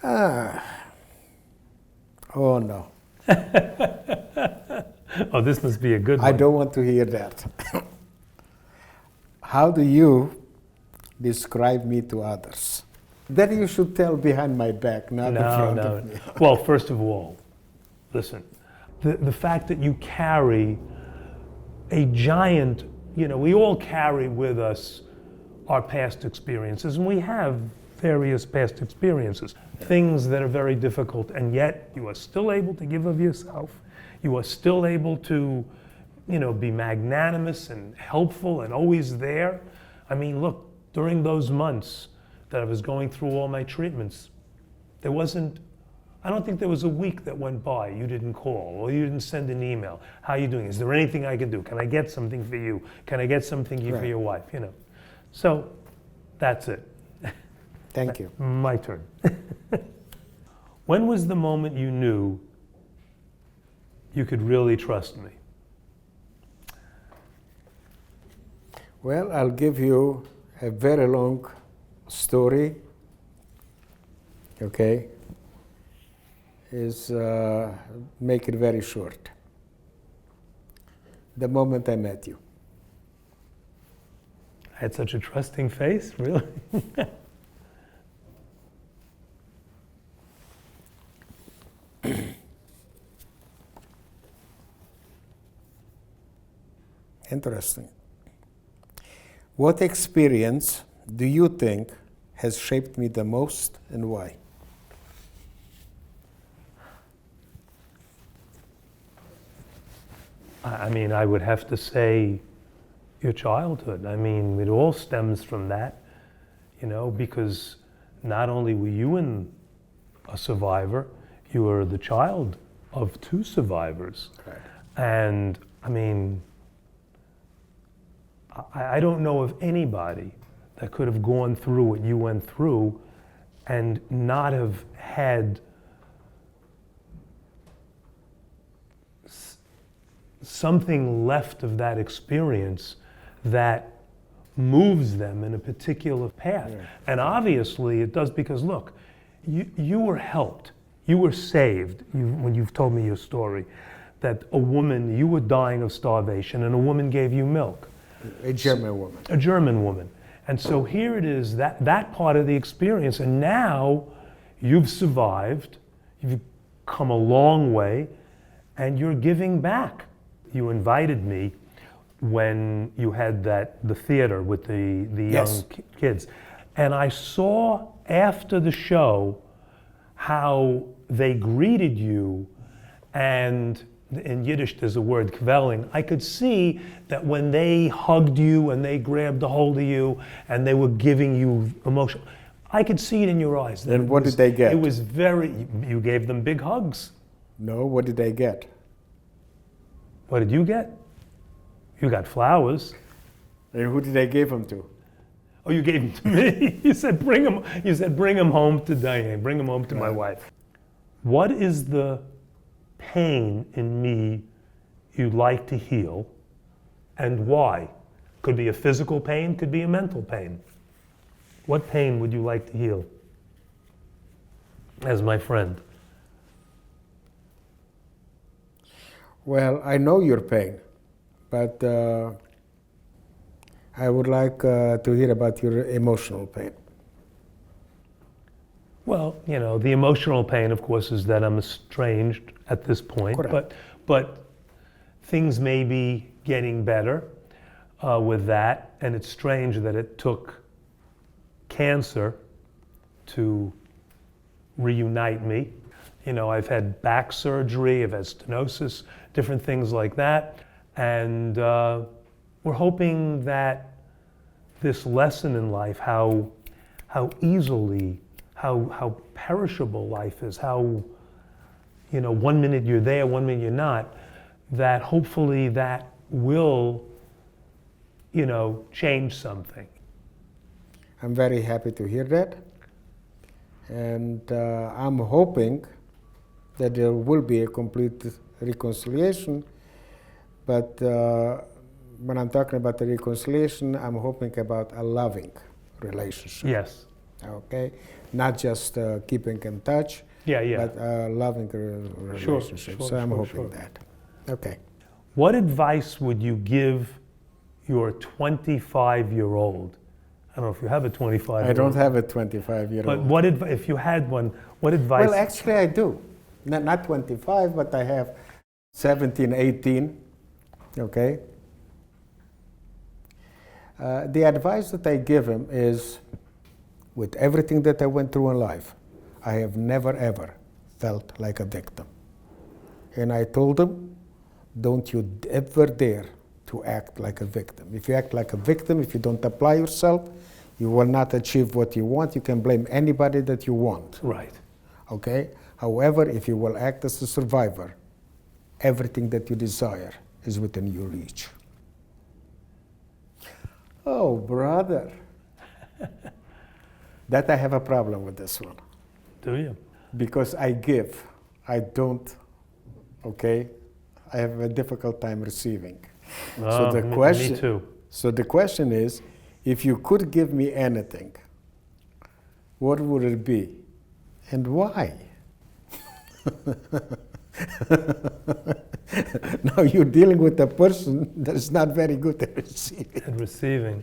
Ah, oh no. Oh, this must be a good one. I don't want to hear that. How do you describe me to others? That you should tell behind my back, not in front of me. Well, first of all, listen, the fact that you carry a giant, we all carry with us our past experiences, and we have various past experiences, things that are very difficult, and yet you are still able to give of yourself. You are still able to, be magnanimous and helpful and always there. I mean, look, during those months that I was going through all my treatments, I don't think there was a week that went by you didn't call or you didn't send an email. How are you doing? Is there anything I can do? Can I get something for you? Can I get something for your wife? So that's it. Thank you. My turn. When was the moment you knew you could really trust me? Well, I'll give you a very long story, okay? Make it very short. The moment I met you. I had such a trusting face, really? Interesting. What experience do you think has shaped me the most and why? I mean, I would have to say your childhood. I mean, it all stems from that, because not only were you a survivor, you were the child of two survivors. Right. And I mean, I don't know of anybody that could have gone through what you went through and not have had something left of that experience that moves them in a particular path. Yeah. And obviously it does, because look, you were helped, you were saved. When you've told me your story, that you were dying of starvation and a woman gave you milk. A German woman. A German woman. And so here it is, that part of the experience, and now you've survived, you've come a long way, and you're giving back. You invited me when you had the theater with the Yes. young kids. And I saw after the show how they greeted you, and in Yiddish there's a word, kvelling. I could see that when they hugged you and they grabbed a hold of you and they were giving you emotion, I could see it in your eyes. And what did they get? It was you gave them big hugs. No, what did they get? What did you get? You got flowers. And who did they give them to? Oh, you gave them to me. You said bring them home to Diane. Bring them home to my wife. What is the pain in me you'd like to heal, and why? Could be a physical pain, could be a mental pain. What pain would you like to heal as my friend? Well, I know your pain, but I would like to hear about your emotional pain. Well, the emotional pain, of course, is that I'm estranged at this point. Correct. But things may be getting better with that, and it's strange that it took cancer to reunite me. I've had back surgery, I've had stenosis, different things like that, and we're hoping that this lesson in life, how easily, how perishable life is, how 1 minute you're there, 1 minute you're not, that hopefully that will change something. I'm very happy to hear that, and I'm hoping that there will be a complete reconciliation, but when I'm talking about the reconciliation, I'm hoping about a loving relationship. Yes. Okay, not just keeping in touch, Yeah, yeah. but loving relationship. sure, So I'm sure, hoping sure. that. Okay. What advice would you give your 25-year-old? I don't know if you have a 25-year-old. I don't have a 25-year-old. But what if you had one, what advice? Well, actually, I do. Not 25, but I have 17, 18. Okay. The advice that I give him is, with everything that I went through in life, I have never ever felt like a victim. And I told him, don't you ever dare to act like a victim. If you act like a victim, if you don't apply yourself, you will not achieve what you want. You can blame anybody that you want. Right. Okay? However, if you will act as a survivor, everything that you desire is within your reach. Oh, brother. That I have a problem with this one. Do you? Because I give, I don't, okay? I have a difficult time receiving. Oh, the question, me too. So the question is, if you could give me anything, what would it be? And why? Now you're dealing with a person that is not very good at receiving. And receiving.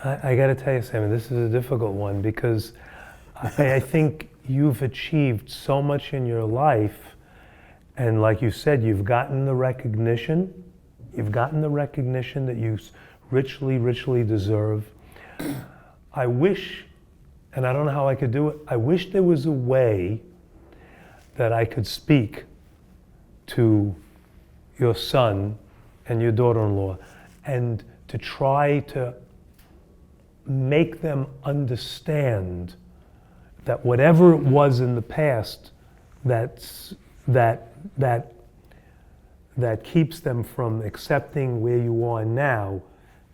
I got to tell you, Sammy, this is a difficult one because I think you've achieved so much in your life, and like you said, you've gotten the recognition. You've gotten the recognition that you richly, richly deserve. I wish, and I don't know how I could do it, I wish there was a way that I could speak to your son and your daughter-in-law and to try to make them understand that whatever it was in the past that keeps them from accepting where you are now,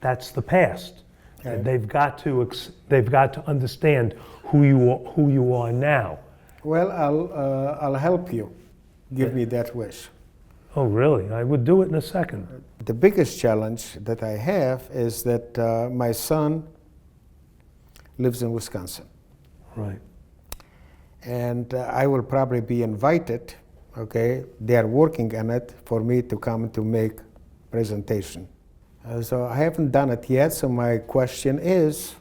that's the past. Okay. They've got to understand who you are now. Well, I'll help you. Give me that wish. Oh, really? I would do it in a second. The biggest challenge that I have is that my son lives in Wisconsin. Right. And I will probably be invited, okay? They are working on it for me to come to make presentation. So I haven't done it yet, so my question is,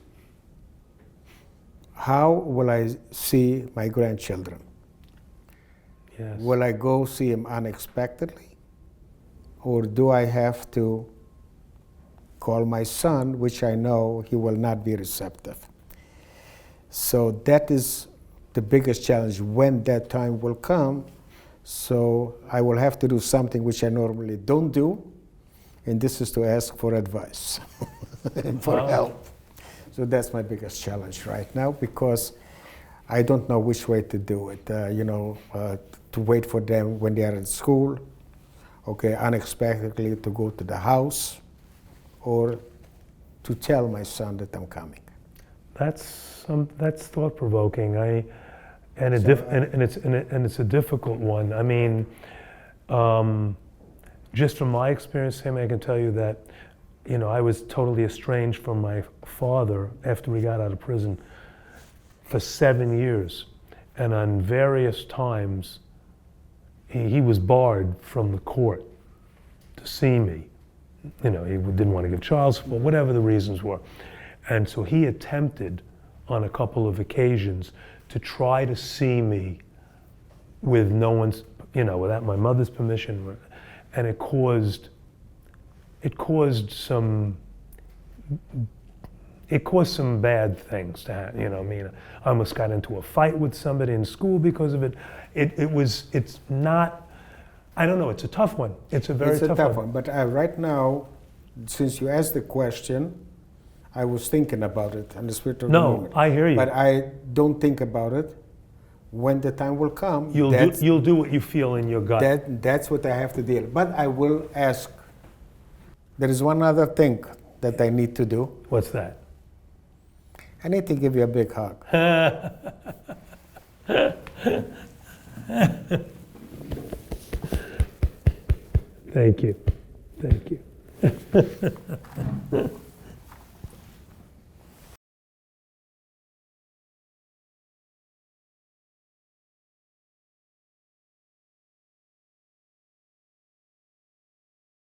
how will I see my grandchildren? Yes. Will I go see them unexpectedly? Or do I have to call my son, which I know he will not be receptive? So that is the biggest challenge when that time will come. So I will have to do something which I normally don't do, and this is to ask for advice and for help. So that's my biggest challenge right now, because I don't know which way to do it. To wait for them when they are in school, okay, unexpectedly to go to the house, or to tell my son that I'm coming. That's thought-provoking. It's a difficult one. I mean, just from my experience, Sammy, I can tell you that, I was totally estranged from my father after we got out of prison for 7 years, and on various times, he was barred from the court to see me. He didn't want to give child support, whatever the reasons were. And so he attempted on a couple of occasions to try to see me with no one's, without my mother's permission. And it caused some bad things to happen. I almost got into a fight with somebody in school because of it. It's not, I don't know, it's a tough one. It's a very tough one. But right now, since you asked the question, I was thinking about it in the spirit of the moment. No, I hear you. But I don't think about it. When the time will come, you'll do what you feel in your gut. That's what I have to deal. But I will ask. There is one other thing that I need to do. What's that? I need to give you a big hug. Thank you.